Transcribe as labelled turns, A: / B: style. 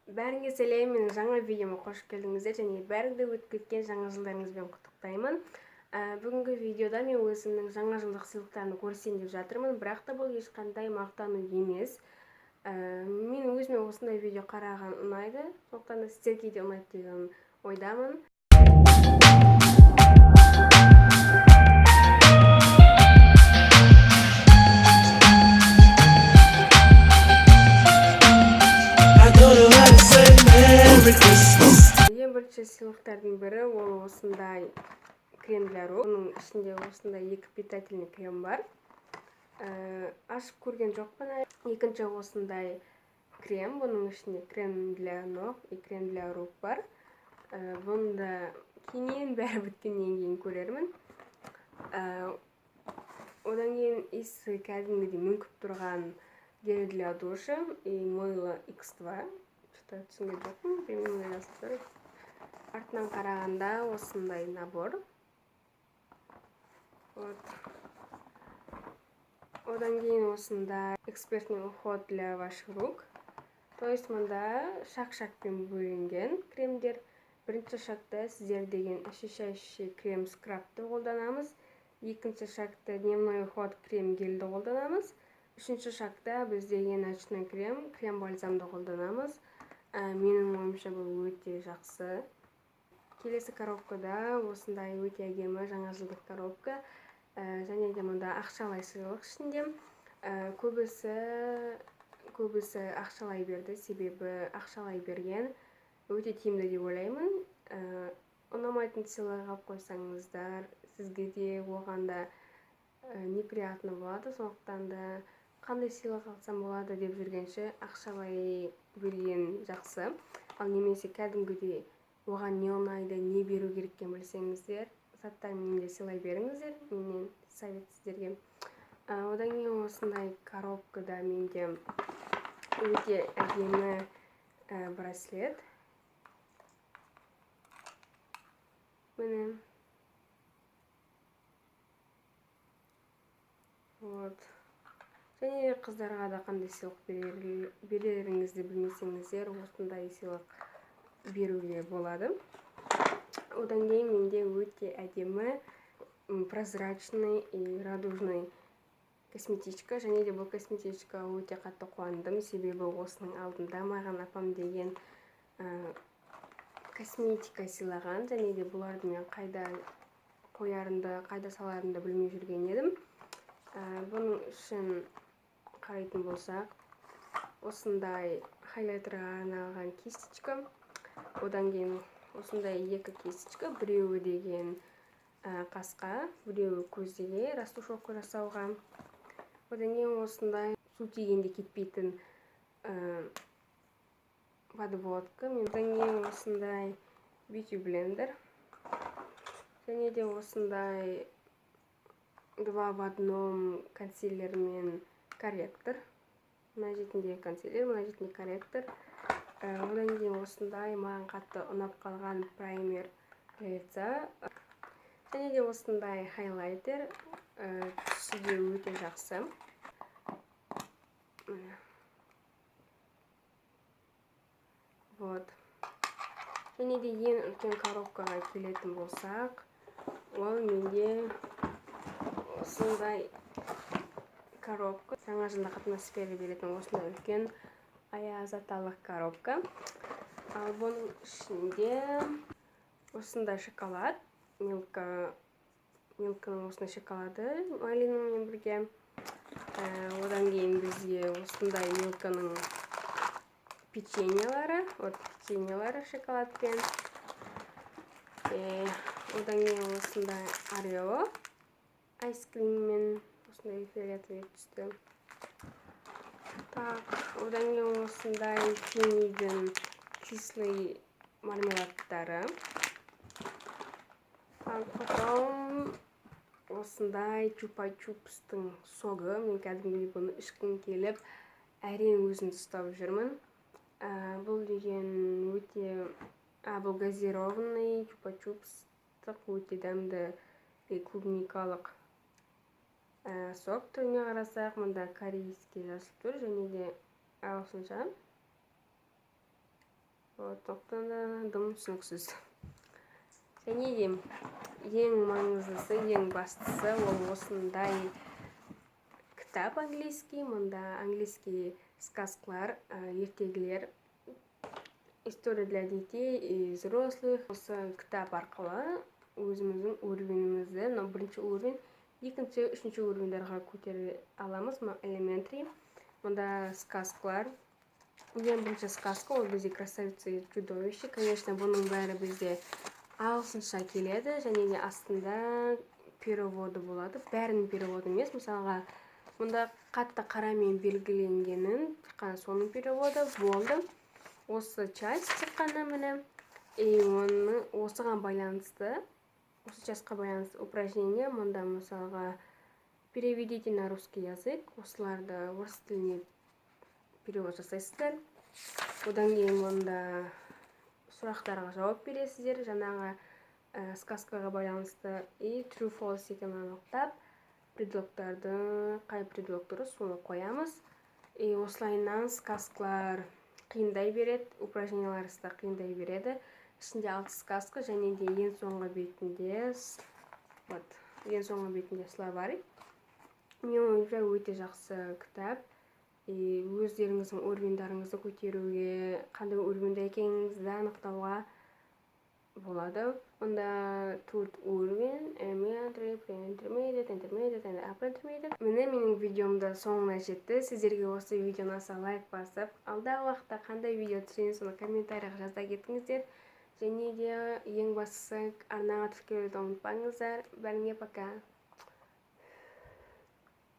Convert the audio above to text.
A: Бәріңе сәлем, менің жаңа видеома қош келдіңіздер, және бәріңді өтіп кеткен жаңа жылдарыңызбен құттықтаймын. Бүгінгі видеода мен өзімнің жаңа жылдық сыйлықтарымды көрсетейін деп жатырмын, бірақ та бұл ешқандай мақтану емес. Мен өзіме осындай видео қараған ұнайды, сондықтан да сіздерге де ұнайды деген ойдамын. Ең бірінші сыйлықтардың бірі ол осындай крем для рук. Оның ішінде осындай екі питательный крем бар. Ашып көрген жоқпын. Екінші осындай крем. Бұның ішінде крем для ног и крем для рук бар. Бұны да кейіннен бәрі біткеннен кейін көрермін. Одан кейін иісі кәдімгідей мүңкіп тұрған гель для душа и мыло X2. Түсінген жоқпын, білмеймін жазып тұр. Артынан қарағанда осындай набор. Одан кейін осындай экспертный уход для ваших рук. То есть мұнда шақ-шақпен бөлінген кремдер. Бірінші шақта сіздер деген очищающий крем скрабты қолданамыз. Екінші шақта дневной уход крем гельді қолданамыз. Үшінші шақта біз деген ночной крем бальзамды қолданамыз. Менің ойымша бұл өте жақсы. Келесі коробкада осындай өте әдемі жаңа жылдық коробка. Және де мұнда ақшалай сыйлық ішінде. Көбісі ақшалай берді, себебі ақшалай берген өте тиімді деп ойлаймын. Ұнамайтын сыйлық алып қойсаңыздар, сізге де оған да неприятно болады. Сондықтан да қандай сыйлық алсам болады деп жүргенше ақшалай берген жақсы. Ал немесе кәдімгідей оған не ұнайды, не беру кереккен білсеңіздер, заттармен де сыйлай беріңіздер. Менен совет сіздерге. Одан кейін осындай коробкада менде өте әдемі браслет. Міне. Және қыздарға да қандай сыйлық береріңізді білмесеңіздер, осындай сыйлық беруге болады. Одан кейін менде өте әдемі прозрачный и радужный косметичка. Және де бұл косметичка өте қатты қуандым, себебі осының алдында маған апам деген косметика сыйлаған. Және де бұларды мен қайда қоярымды, қайда саларымды білмей жүрген едім. Бұның үшін қарайтын болсақ, осындай хайлайтерға арналған кисточка. Одан кейін осындай екі кисточка, біреуі деген қасқа, біреуі көзге растушевка жасауға. Одан кейін осындай су тигенде кетпейтін подводка. Одан кейін осындай beauty blender. Және де осындай 2 в 1 консилер мен корректор. Мына жетінде консилер, мына жетінде корректор. Одан кейін осындай маған қатты ұнап қалған праймер лица. Және де осындай хайлайтер. Түсі де өте жақсы. Және де ең үлкен коробкаға келетін болсақ, ол менде осындай коробка. Жаңа жылдық атмосфера беретін осындай үлкен аяз-аталық коробка. Ал бұның ішінде осындай шоколад. Милканың осындай шоколады малинамен бірге. Одан кейін бізге осындай милканың печеньелары. Печеньелары шоколадпен. Одан кейін осындай орео айскриммен. Осындай фиолетовый түсті. Одан кейін осындай фениден кислый мармеладтары. Потом осындай чупа-чупстың соғы. Мен кәдімгідей бұны ішкім келіп, әрең өзімді ұстап жүрмін. Бұл деген өте бұл газированный чупа-чупстық өте дәмді клубникалық сок. Түріне қарасақ, мұнда корейский жазып тұр, және де ағылшынша. Сондықтан да дым түсініксіз. Және де ең маңыздысы, ең бастысы ол осындай кітап английский. Мұнда английский сказкалар, ертегілер, история для детей и взрослых. Осы кітап арқылы өзіміздің уровенімізді, бірінші уровень, екінші, үшінші уровендерға көтере аламыз. Elementary. Мұнда сказкалар. Ең бірінші сказка ол бізде красавица и чудовище. Конечно, бұның бәрі бізде ағылшынша келеді, және де астында переводы болады. Бәрінің переводы емес. Мысалға, мұнда қатты қарамен белгіленгенін, соның переводы болды. Осы часть шыққаны міне. Осыған байланысты, осы частьқа байланысты упражнение. Мұнда мысалға переведите на русский язык. Осыларды орыс тіліне перевод жасайсыздар. Одан кейін мұнда сұрақтарға жауап бересіздер. Жаңағы сказкаға байланысты true false екенін анықтап, предлогтарды, қай предлог дұрыс, соны қоямыз. Осылайынан сказкалар қиындай береді, упражненияларысы да қиындай береді. Ішінде 6 сказка, және де ең соңғы бетінде словарь. Мен ойымша өте жақсы кітап. Өздеріңіздің уровендарыңызды көтеруге, қандай уровенде екеніңізді анықтауға болады. Онда 4 уровень, elementary, pre-intermediate, intermediate, and upper intermediate. Міне менің видеомда соңына жетті. Сіздерге осы видеоны аса лайк басып, алдағы уақытта қандай видео түсірейін, соны комментарияға жаза кетіңіздер. Және де ең бастысы арнаға тіркелуді ұмытпаңыздар. Бәріңе пока.